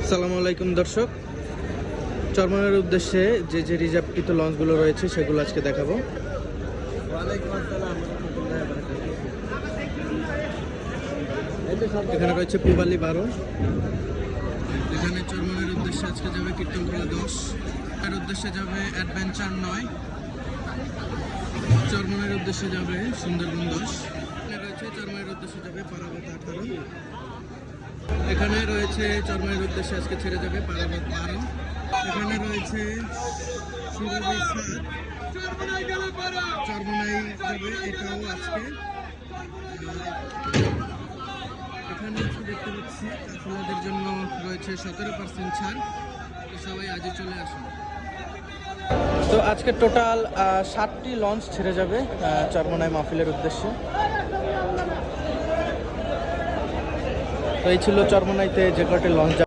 আসসালামু আলাইকুম দর্শক, চরমনাইয়ের উদ্দেশ্যে যে রিজার্ভকৃত লঞ্চগুলো রয়েছে সেগুলো আজকে দেখাবো। এখানে রয়েছে পূবালি 12, এখানে চরমনাইয়ের উদ্দেশ্যে আজকে যাবে কীর্তনখোলা 10, এর উদ্দেশ্যে যাবে অ্যাডভেঞ্চার 9, চরমনাইয়ের উদ্দেশ্যে যাবে সুন্দরবন 10, এখানে রয়েছে চরমনাইয়ের উদ্দেশ্যে যাবে পারাবত 18, এখানে রয়েছে চরমনাইয়ের উদ্দেশ্যে আজকে ছেড়ে যাবে পারাবত 12, এখানে রয়েছে সুরভি 7, চরমনাই যাবে এটাও আজকে। এখানে দেখতে পাচ্ছি কাফেলাদের জন্য রয়েছে 17% ছাড়, তো সবাই আজই চলে আসুন। তো আজকে টোটাল 7টি লঞ্চ ছেড়ে যাবে চরমনাই মাহফিলের উদ্দেশ্যে। তো এই ছিল চরমনাইতে যে কটি লঞ্চ